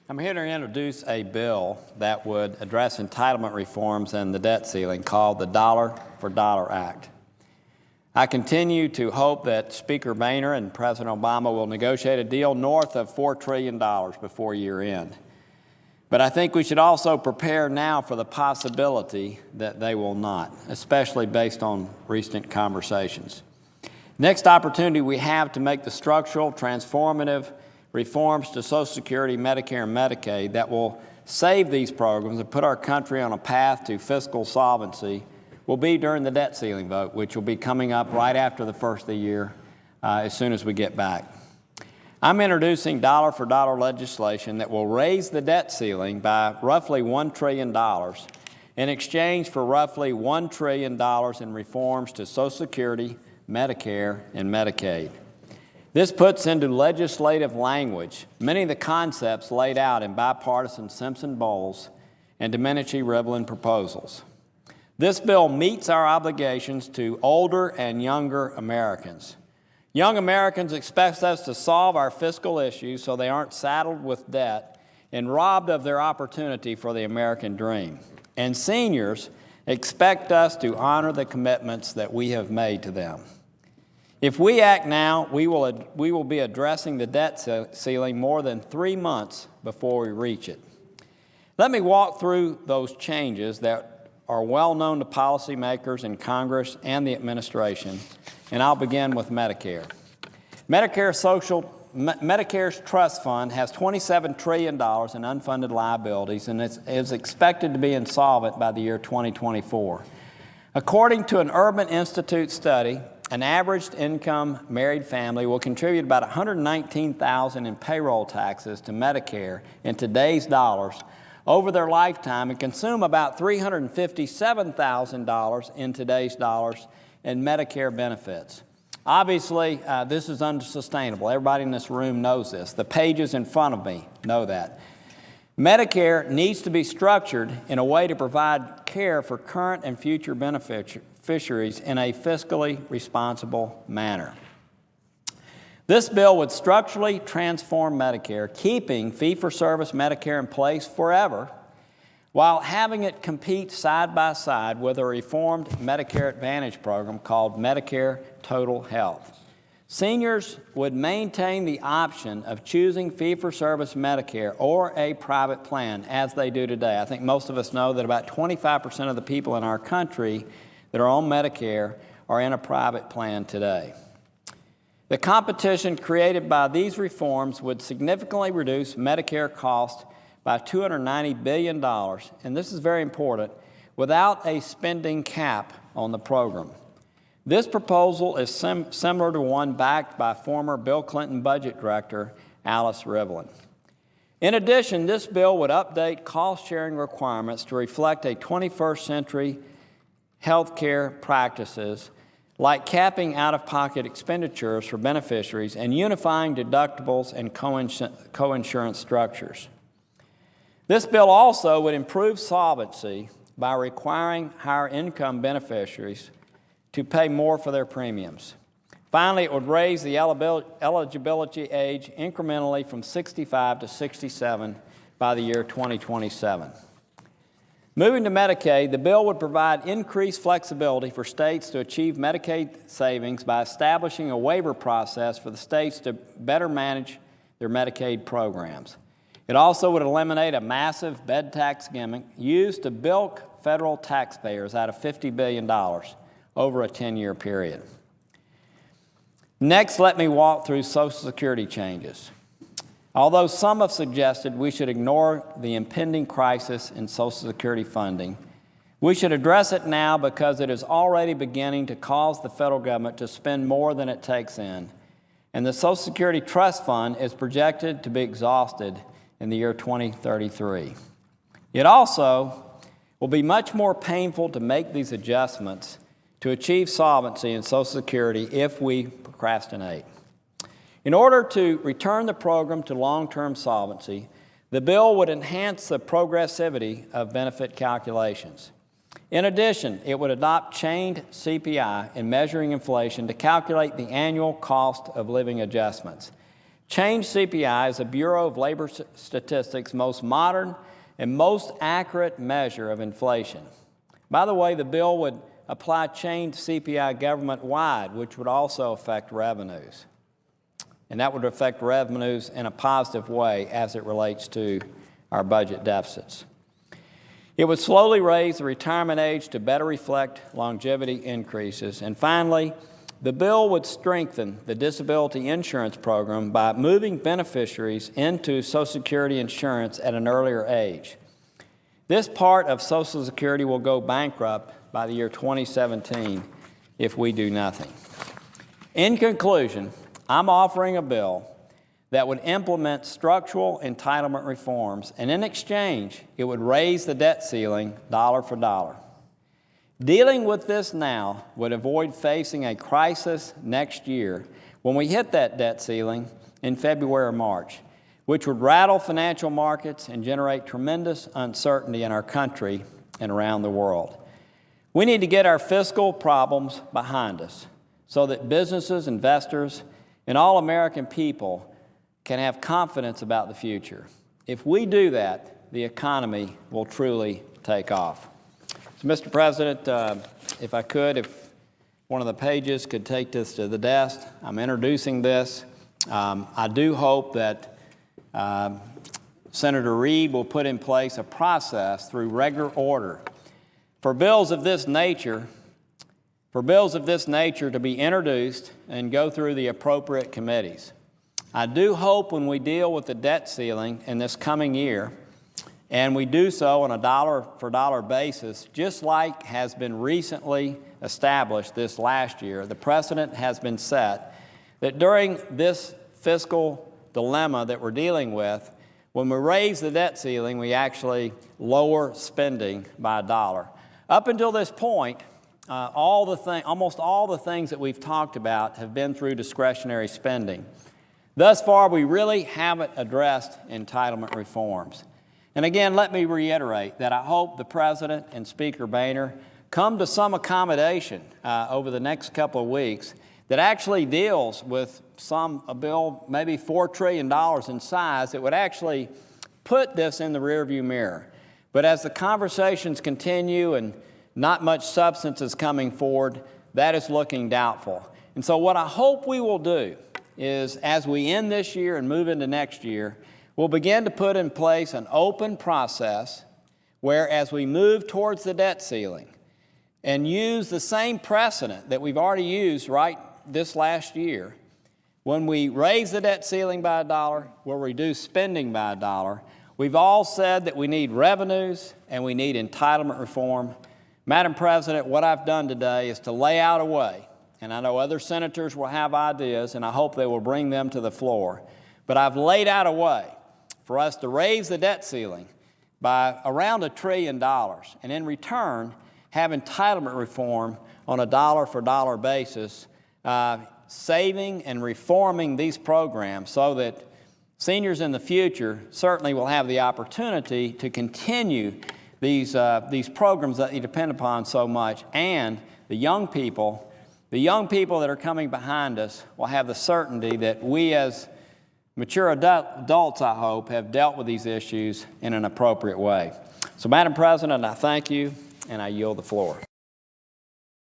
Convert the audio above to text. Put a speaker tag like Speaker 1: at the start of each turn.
Speaker 1: I'm here to introduce a bill that would address entitlement reforms and the debt ceiling called the Dollar for Dollar Act. I continue to hope that Speaker Boehner and President Obama will negotiate a deal north of $4 trillion before year end. But I think we should also prepare now for the possibility that they will not, especially based on recent conversations. Next opportunity we have to make the structural, transformative reforms to Social Security, Medicare, and Medicaid that will save these programs and put our country on a path to fiscal solvency will be during the debt ceiling vote, which will be coming up right after the first of the year as soon as we get back. I'm introducing dollar for dollar legislation that will raise the debt ceiling by roughly $1 trillion in exchange for roughly $1 trillion in reforms to Social Security, Medicare, and Medicaid. This puts into legislative language many of the concepts laid out in bipartisan Simpson-Bowles and Domenici-Rivlin proposals. This bill meets our obligations to older and younger Americans. Young Americans expect us to solve our fiscal issues so they aren't saddled with debt and robbed of their opportunity for the American dream. And seniors expect us to honor the commitments that we have made to them. If we act now, we will be addressing the debt ceiling more than 3 months before we reach it. Let me walk through those changes that are well known to policymakers in Congress and the administration, and I'll begin with Medicare. Medicare's trust fund has $27 trillion in unfunded liabilities and is expected to be insolvent by the year 2024. According to an Urban Institute study, an average income married family will contribute about $119,000 in payroll taxes to Medicare in today's dollars over their lifetime and consume about $357,000 in today's dollars in Medicare benefits. Obviously, this is unsustainable. Everybody in this room knows this. The pages in front of me know that. Medicare needs to be structured in a way to provide care for current and future beneficiaries in a fiscally responsible manner. This bill would structurally transform Medicare, keeping fee-for-service Medicare in place forever, while having it compete side by side with a reformed Medicare Advantage program called Medicare Total Health. Seniors would maintain the option of choosing fee-for-service Medicare or a private plan as they do today. I think most of us know that about 25% of the people in our country that are on Medicare are in a private plan today. The competition created by these reforms would significantly reduce Medicare costs by $290 billion, and this is very important, without a spending cap on the program. This proposal is similar to one backed by former Bill Clinton Budget Director Alice Rivlin. In addition, this bill would update cost-sharing requirements to reflect a 21st century health care practices like capping out-of-pocket expenditures for beneficiaries and unifying deductibles and coinsurance structures. This bill also would improve solvency by requiring higher income beneficiaries to pay more for their premiums. Finally, it would raise the eligibility age incrementally from 65 to 67 by the year 2027. Moving to Medicaid, the bill would provide increased flexibility for states to achieve Medicaid savings by establishing a waiver process for the states to better manage their Medicaid programs. It also would eliminate a massive bed tax gimmick used to bilk federal taxpayers out of $50 billion over a 10-year period. Next, let me walk through Social Security changes. Although some have suggested we should ignore the impending crisis in Social Security funding, we should address it now because it is already beginning to cause the federal government to spend more than it takes in, and the Social Security Trust Fund is projected to be exhausted in the year 2033. It also will be much more painful to make these adjustments to achieve solvency in Social Security if we procrastinate. In order to return the program to long-term solvency, the bill would enhance the progressivity of benefit calculations. In addition, it would adopt chained CPI in measuring inflation to calculate the annual cost of living adjustments. Change CPI is the Bureau of Labor Statistics' most modern and most accurate measure of inflation. By the way, the bill would apply change CPI government-wide, which would also affect revenues. And that would affect revenues in a positive way as it relates to our budget deficits. It would slowly raise the retirement age to better reflect longevity increases. And finally, the bill would strengthen the disability insurance program by moving beneficiaries into Social Security insurance at an earlier age. This part of Social Security will go bankrupt by the year 2017 if we do nothing. In conclusion, I'm offering a bill that would implement structural entitlement reforms, and in exchange, it would raise the debt ceiling dollar for dollar. Dealing with this now would avoid facing a crisis next year when we hit that debt ceiling in February or March, which would rattle financial markets and generate tremendous uncertainty in our country and around the world. We need to get our fiscal problems behind us so that businesses, investors, and all American people can have confidence about the future. If we do that, the economy will truly take off. So, Mr. President, if I could, if one of the pages could take this to the desk. I'm introducing this. I do hope that Senator Reid will put in place a process through regular order for bills of this nature to be introduced and go through the appropriate committees. I do hope when we deal with the debt ceiling in this coming year, and we do so on a dollar-for-dollar basis, just like has been recently established this last year, the precedent has been set that during this fiscal dilemma that we're dealing with, when we raise the debt ceiling, we actually lower spending by a dollar. Up until this point, almost all the things that we've talked about have been through discretionary spending. Thus far, we really haven't addressed entitlement reforms. And again, let me reiterate that I hope the President and Speaker Boehner come to some accommodation over the next couple of weeks that actually deals with a bill maybe $4 trillion in size that would actually put this in the rearview mirror. But as the conversations continue and not much substance is coming forward, that is looking doubtful. And so what I hope we will do is, as we end this year and move into next year, we'll begin to put in place an open process where, as we move towards the debt ceiling and use the same precedent that we've already used right this last year, when we raise the debt ceiling by a dollar, we'll reduce spending by a dollar. We've all said that we need revenues and we need entitlement reform. Madam President, what I've done today is to lay out a way, and I know other senators will have ideas, and I hope they will bring them to the floor, but I've laid out a way for us to raise the debt ceiling by around $1 trillion, and in return, have entitlement reform on a dollar-for-dollar basis, saving and reforming these programs so that seniors in the future certainly will have the opportunity to continue these programs that they depend upon so much, and the young people that are coming behind us will have the certainty that we as mature adults, I hope, have dealt with these issues in an appropriate way. So, Madam President, I thank you, and I yield the floor.